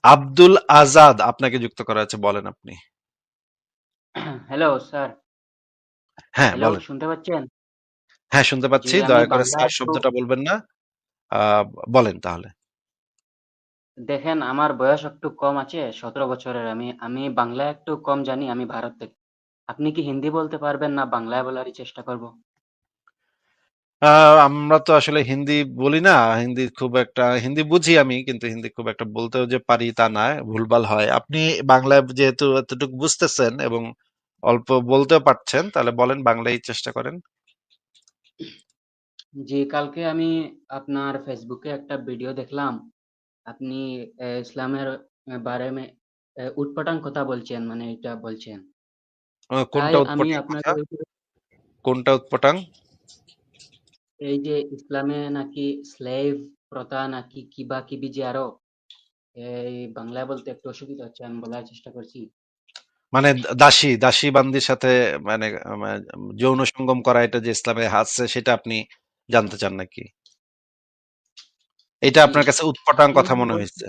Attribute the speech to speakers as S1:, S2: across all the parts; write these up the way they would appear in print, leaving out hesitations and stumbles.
S1: আব্দুল আজাদ আপনাকে যুক্ত করা আছে, বলেন আপনি।
S2: Hello sir.
S1: হ্যাঁ,
S2: হ্যালো,
S1: বলেন।
S2: শুনতে পাচ্ছেন?
S1: হ্যাঁ, শুনতে
S2: জি,
S1: পাচ্ছি।
S2: আমি
S1: দয়া করে
S2: বাংলা
S1: স্যার
S2: একটু
S1: শব্দটা বলবেন না। আহ, বলেন তাহলে।
S2: দেখেন, আমার বয়স একটু কম আছে, 17 বছরের। আমি বাংলা একটু কম জানি, আমি ভারত থেকে। আপনি কি হিন্দি বলতে পারবেন না বাংলায় বলারই চেষ্টা করব?
S1: আমরা তো আসলে হিন্দি বলি না। হিন্দি বুঝি আমি, কিন্তু হিন্দি খুব একটা বলতেও যে পারি তা না, ভুলভাল হয়। আপনি বাংলায় যেহেতু এতটুকু বুঝতেছেন এবং অল্প বলতেও পারছেন, তাহলে বলেন, বাংলায় চেষ্টা করেন।
S2: জি, কালকে আমি আপনার ফেসবুকে একটা ভিডিও দেখলাম। আপনি ইসলামের বারে মে উটপটাং কথা বলছেন, মানে এটা বলছেন। তাই
S1: কোনটা
S2: আমি
S1: উৎপটাং
S2: আপনাকে
S1: কথা? কোনটা উৎপটাং?
S2: এই যে ইসলামে নাকি স্লেভ প্রথা নাকি কিবা কিবি যে আরো, এই বাংলায় বলতে একটু অসুবিধা হচ্ছে, আমি বলার চেষ্টা করছি।
S1: মানে দাসী দাসী বান্দির সাথে, মানে যৌন সঙ্গম করা, এটা যে ইসলামে আছে সেটা আপনি জানতে চান নাকি? এটা
S2: জি,
S1: আপনার কাছে উৎপটাং
S2: আপনি
S1: কথা
S2: মানে
S1: মনে হয়েছে?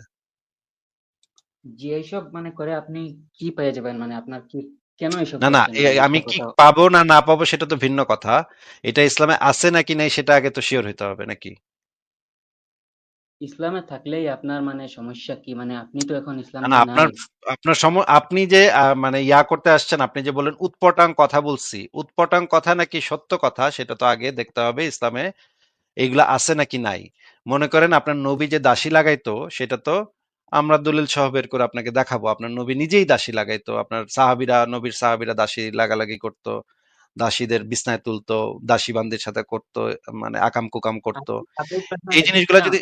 S2: যে এইসব মানে করে আপনি কি পেয়ে যাবেন, মানে আপনার কি, কেন এইসব
S1: না, না,
S2: করছেন, মানে
S1: আমি
S2: এইসব
S1: কি
S2: কথা?
S1: পাবো না না পাবো সেটা তো ভিন্ন কথা। এটা ইসলামে আছে নাকি নাই সেটা আগে তো শিওর হইতে হবে নাকি?
S2: ইসলামে থাকলেই আপনার মানে সমস্যা কি? মানে আপনি তো এখন
S1: না, না,
S2: ইসলামে
S1: আপনার
S2: নাই।
S1: আপনার আপনি যে মানে ইয়া করতে আসছেন, আপনি যে বলেন উৎপটাং কথা বলছি, উৎপটাং কথা নাকি সত্য কথা সেটা তো আগে দেখতে হবে ইসলামে এগুলা আছে নাকি নাই। মনে করেন আপনার নবী যে দাসী লাগাইতো, সেটা তো আমরা দলিল সহ বের করে আপনাকে দেখাবো। আপনার নবী নিজেই দাসী লাগাইতো, আপনার নবীর সাহাবীরা দাসী লাগালাগি করতো, দাসীদের বিছনায় তুলতো, দাসী বান্দির সাথে করতো, মানে আকাম কুকাম করতো।
S2: আপনি আপনি তো এখন
S1: এই জিনিসগুলা
S2: না।
S1: যদি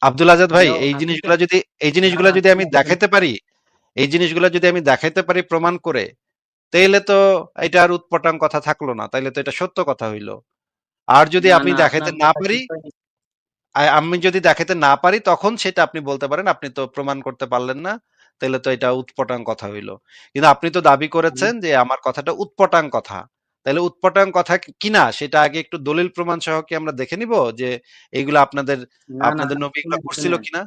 S1: আব্দুল আজাদ ভাই,
S2: হ্যালো, আপনি তো
S1: এই
S2: না,
S1: জিনিসগুলা যদি আমি
S2: শুনেন, শুনেন।
S1: দেখাইতে পারি, এই জিনিসগুলা যদি আমি দেখাইতে পারি প্রমাণ করে, তাইলে তো এটা আর উৎপটাং কথা থাকলো না, তাইলে তো এটা সত্য কথা হইলো। আর যদি
S2: না,
S1: আমি
S2: না,
S1: দেখাইতে
S2: আপনার
S1: না
S2: কথা
S1: পারি,
S2: ঠিক হয়নি।
S1: আমি যদি দেখাতে না পারি, তখন সেটা আপনি বলতে পারেন আপনি তো প্রমাণ করতে পারলেন না, তাহলে তো এটা উৎপটাং কথা হইলো। কিন্তু আপনি তো দাবি
S2: আমি
S1: করেছেন যে আমার কথাটা উৎপটাং কথা। তাহলে উৎপটাং কথা কিনা সেটা আগে একটু দলিল প্রমাণ সহ কি আমরা দেখে নিব যে এগুলা আপনাদের
S2: না, না,
S1: আপনাদের নবী এগুলা
S2: শুনেন,
S1: করছিল
S2: শুনেন।
S1: কিনা?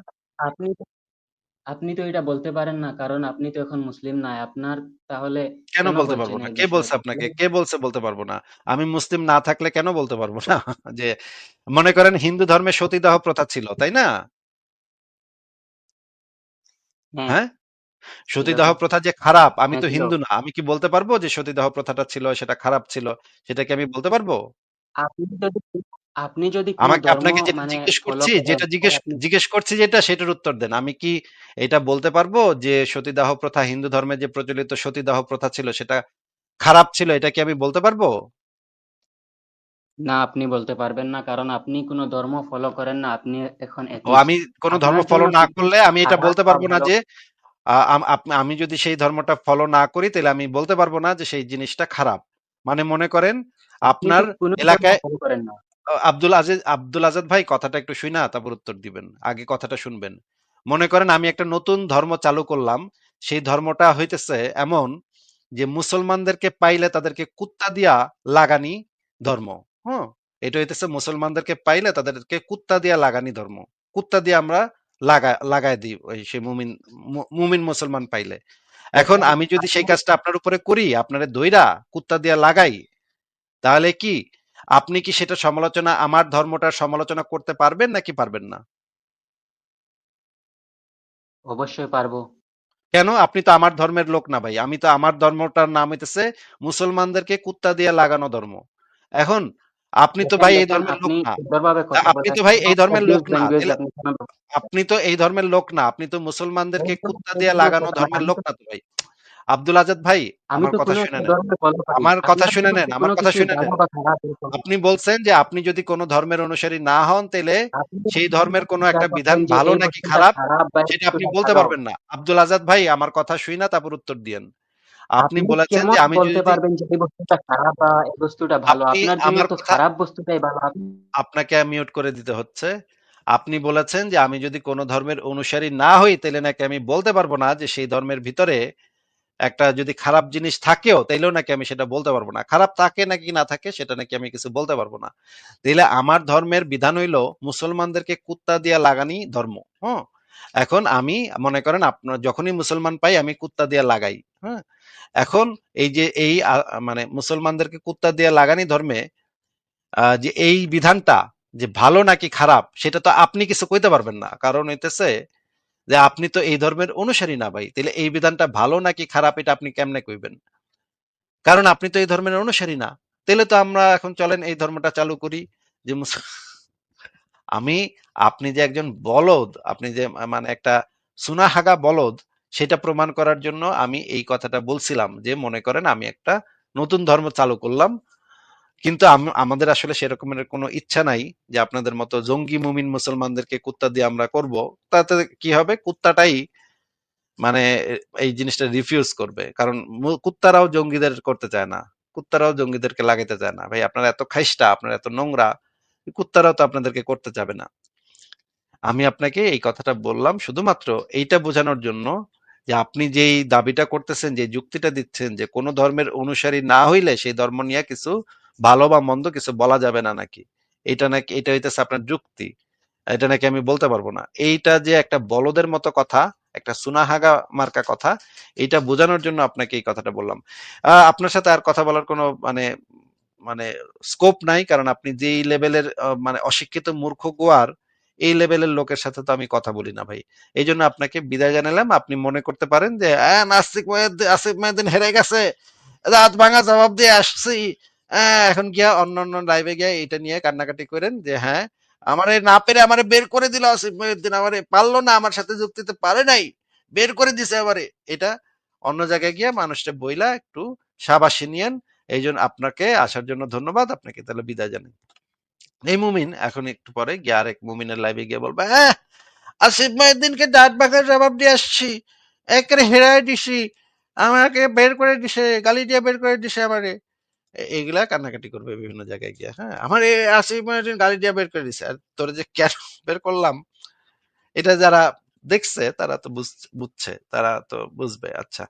S2: আপনি আপনি তো এটা বলতে পারেন না, কারণ আপনি তো এখন মুসলিম নাই। আপনার তাহলে
S1: কেন
S2: কেন
S1: বলতে পারবো
S2: বলছেন
S1: না?
S2: এই
S1: কে বলছে
S2: বিষয়টা?
S1: আপনাকে? কে বলছে বলতে পারবো না? আমি মুসলিম না থাকলে কেন বলতে পারবো না? যে মনে করেন হিন্দু ধর্মে সতীদাহ প্রথা ছিল, তাই না?
S2: হ্যাঁ,
S1: হ্যাঁ,
S2: ছিল
S1: সতীদাহ
S2: তো।
S1: প্রথা যে খারাপ, আমি
S2: হ্যাঁ,
S1: তো
S2: ছিল।
S1: হিন্দু না, আমি কি বলতে পারবো যে সতীদাহ প্রথাটা ছিল সেটা খারাপ ছিল? সেটা কি আমি বলতে পারবো?
S2: আপনি যদি আপনি যদি কোনো ধর্ম
S1: আপনাকে যেটা
S2: মানে
S1: জিজ্ঞেস
S2: ফলো
S1: করছি,
S2: করেন, তাই আপনি
S1: জিজ্ঞেস করছি যেটা, সেটার উত্তর দেন। আমি কি এটা বলতে পারবো যে সতীদাহ প্রথা, হিন্দু ধর্মে যে প্রচলিত সতীদাহ প্রথা ছিল সেটা খারাপ ছিল, এটা কি আমি বলতে পারবো?
S2: না, আপনি বলতে পারবেন না, কারণ আপনি কোনো ধর্ম ফলো করেন না। আপনি এখন
S1: ও,
S2: অ্যাথিস্ট।
S1: আমি কোন ধর্ম
S2: আপনার
S1: ফলো
S2: জন্য
S1: না
S2: কিছু
S1: করলে আমি এটা
S2: খারাপ
S1: বলতে
S2: বা
S1: পারবো না
S2: ভালো,
S1: যে আমি যদি সেই ধর্মটা ফলো না করি, তাহলে আমি বলতে পারবো না যে সেই জিনিসটা খারাপ। মানে মনে করেন
S2: আপনি তো
S1: আপনার
S2: কোনো ধর্ম
S1: এলাকায়
S2: ফলো করেন না।
S1: আব্দুল আজাদ ভাই, কথাটা একটু শুই না, তারপর উত্তর দিবেন। আগে কথাটা শুনবেন। মনে করেন আমি একটা নতুন ধর্ম চালু করলাম। সেই ধর্মটা হইতেছে এমন যে মুসলমানদেরকে পাইলে তাদেরকে কুত্তা দিয়া লাগানি ধর্ম। হ্যাঁ, এটা হইতেছে মুসলমানদেরকে পাইলে তাদেরকে কুত্তা দিয়া লাগানি ধর্ম। কুত্তা দিয়ে আমরা লাগায় দিই ওই সেই মুমিন মুসলমান পাইলে। এখন
S2: দেখেন,
S1: আমি যদি
S2: আপনি
S1: সেই কাজটা আপনার উপরে করি, আপনারে দইরা কুত্তা দিয়া লাগাই, তাহলে কি আপনি কি সেটা সমালোচনা, আমার ধর্মটার সমালোচনা করতে পারবেন নাকি পারবেন না?
S2: অবশ্যই পারবো।
S1: কেন? আপনি তো আমার ধর্মের লোক না ভাই। আমি তো, আমার ধর্মটার নাম হইতেছে মুসলমানদেরকে কুত্তা দিয়ে লাগানো ধর্ম। এখন আপনি তো
S2: দেখেন,
S1: ভাই এই
S2: দেখেন,
S1: ধর্মের লোক
S2: আপনি
S1: না।
S2: সুন্দরভাবে কথা
S1: আপনি তো ভাই
S2: বোঝাচ্ছেন না।
S1: এই ধর্মের লোক
S2: অবিউজ
S1: না।
S2: ল্যাঙ্গুয়েজ
S1: তাহলে
S2: আপনি কেন ব্যবহার
S1: আপনি তো এই ধর্মের লোক না। আপনি তো মুসলমানদেরকে
S2: করছেন?
S1: কুত্তা দিয়ে লাগানো ধর্মের লোক না তো ভাই। আব্দুল আজাদ ভাই,
S2: আমি
S1: আমার
S2: তো
S1: কথা
S2: কোনো
S1: শুনে
S2: একটা
S1: নেন।
S2: ধর্ম ফলো করি।
S1: আমার কথা
S2: আপনার
S1: শুনে নেন,
S2: জীবনে
S1: আমার
S2: কোনো
S1: কথা
S2: কিছু
S1: শুনে
S2: ভালো
S1: নেন।
S2: বা খারাপ এরকম।
S1: আপনি বলছেন যে আপনি যদি কোন ধর্মের অনুসারী না হন, তাইলে
S2: আপনি
S1: সেই
S2: যদি
S1: ধর্মের কোন
S2: বিচার
S1: একটা বিধান
S2: করেন যে
S1: ভালো
S2: এই
S1: নাকি
S2: বস্তুটা
S1: খারাপ,
S2: খারাপ বা এই
S1: সেটা আপনি
S2: বস্তুটা
S1: বলতে
S2: ভালো,
S1: পারবেন না। আব্দুল আজাদ ভাই, আমার কথা শুই না, তারপর উত্তর দিয়েন। আপনি
S2: আপনি
S1: বলেছেন যে
S2: কেমন
S1: আমি
S2: বলতে
S1: যদি,
S2: পারবেন যে এই বস্তুটা খারাপ বা এই বস্তুটা ভালো?
S1: আপনি
S2: আপনার জন্য
S1: আমার
S2: তো
S1: কথা,
S2: খারাপ বস্তুটাই ভালো। আপনি
S1: আপনাকে মিউট করে দিতে হচ্ছে। আপনি বলেছেন যে আমি যদি কোন ধর্মের অনুসারী না হই, তাহলে নাকি আমি বলতে পারবো না যে সেই ধর্মের ভিতরে একটা যদি খারাপ জিনিস থাকেও, তাইলেও নাকি আমি সেটা বলতে পারবো না। খারাপ থাকে নাকি না থাকে সেটা নাকি আমি কিছু বলতে পারবো না। তাইলে আমার ধর্মের বিধান হইলো মুসলমানদেরকে কুত্তা দিয়া লাগানি ধর্ম। হ্যাঁ, এখন আমি মনে করেন আপনার যখনই মুসলমান পাই আমি কুত্তা দিয়ে লাগাই। হ্যাঁ? এখন এই যে এই মানে মুসলমানদেরকে কুত্তা দিয়ে লাগানি ধর্মে যে এই বিধানটা যে ভালো নাকি খারাপ সেটা তো আপনি কিছু কইতে পারবেন না। কারণ হইতেছে যে আপনি তো এই ধর্মের অনুসারী না ভাই। তাইলে এই বিধানটা ভালো নাকি খারাপ এটা আপনি কেমনে কইবেন? কারণ আপনি তো এই ধর্মের অনুসারী না। তাইলে তো আমরা এখন চলেন এই ধর্মটা চালু করি যে আমি আপনি যে একজন বলদ, আপনি যে মানে একটা সুনাহাগা বলদ সেটা প্রমাণ করার জন্য আমি এই কথাটা বলছিলাম যে মনে করেন আমি একটা নতুন ধর্ম চালু করলাম। কিন্তু আমাদের আসলে সেরকমের কোনো ইচ্ছা নাই যে আপনাদের মতো জঙ্গি মুমিন মুসলমানদেরকে কুত্তা দিয়ে আমরা করব। তাতে কি হবে? কুত্তাটাই মানে এই জিনিসটা রিফিউজ করবে। কারণ কুত্তারাও জঙ্গিদের করতে চায় না। কুত্তারাও জঙ্গিদেরকে লাগাইতে চায় না। ভাই আপনারা এত খাইস্টা, আপনারা এত নোংরা, কুত্তারাও তো আপনাদেরকে করতে চাবে না। আমি আপনাকে এই কথাটা বললাম শুধুমাত্র এইটা বোঝানোর জন্য যে আপনি যেই দাবিটা করতেছেন, যে যুক্তিটা দিচ্ছেন যে কোন ধর্মের অনুসারী না হইলে সেই ধর্ম নিয়ে কিছু ভালো বা মন্দ কিছু বলা যাবে না নাকি, এটা নাকি এটা হইতেছে আপনার যুক্তি, এটা নাকি আমি বলতে পারবো না, এইটা যে একটা বলদের মতো কথা, একটা সুনাহাগা মার্কা কথা, এইটা বোঝানোর জন্য আপনাকে এই কথাটা বললাম। আপনার সাথে আর কথা বলার কোনো মানে মানে স্কোপ নাই, কারণ আপনি যেই লেভেলের মানে অশিক্ষিত মূর্খ গোয়ার এই লেভেলের লোকের সাথে তো আমি কথা বলি না ভাই। এই জন্য আপনাকে বিদায় জানালাম। আপনি মনে করতে পারেন যে নাস্তিক আসিফ মেহেদিন হেরে গেছে, রাত ভাঙা জবাব দিয়ে আসছি, এখন গিয়া অন্য অন্য লাইভে গিয়ে এটা নিয়ে কান্নাকাটি করেন যে হ্যাঁ আমারে না পেরে আমারে বের করে দিল আসিফ মহিউদ্দিন, আমারে পারলো না, আমার সাথে যুক্তিতে পারে নাই, বের করে দিছে আমারে। এটা অন্য জায়গায় গিয়ে মানুষটা বইলা একটু সাবাসী নিয়েন। এই জন্য আপনাকে আসার জন্য ধন্যবাদ, আপনাকে তাহলে বিদায় জানাই। এই মুমিন এখন একটু পরে গিয়ে আরেক মুমিনের লাইভে গিয়ে বলবে হ্যাঁ আসিফ মহিউদ্দিনকে দাঁত ভাঙার জবাব দিয়ে আসছি, একেবারে হেরায় দিছি, আমাকে বের করে দিছে, গালি দিয়ে বের করে দিছে আমারে। এগুলা কান্নাকাটি করবে বিভিন্ন জায়গায় গিয়ে, হ্যাঁ আমার এই আসিফ মহিউদ্দিন গালি দিয়ে বের করে দিছে। আর তোরে যে কেন বের করলাম এটা যারা দেখছে তারা তো বুঝছে, তারা তো বুঝবে। আচ্ছা।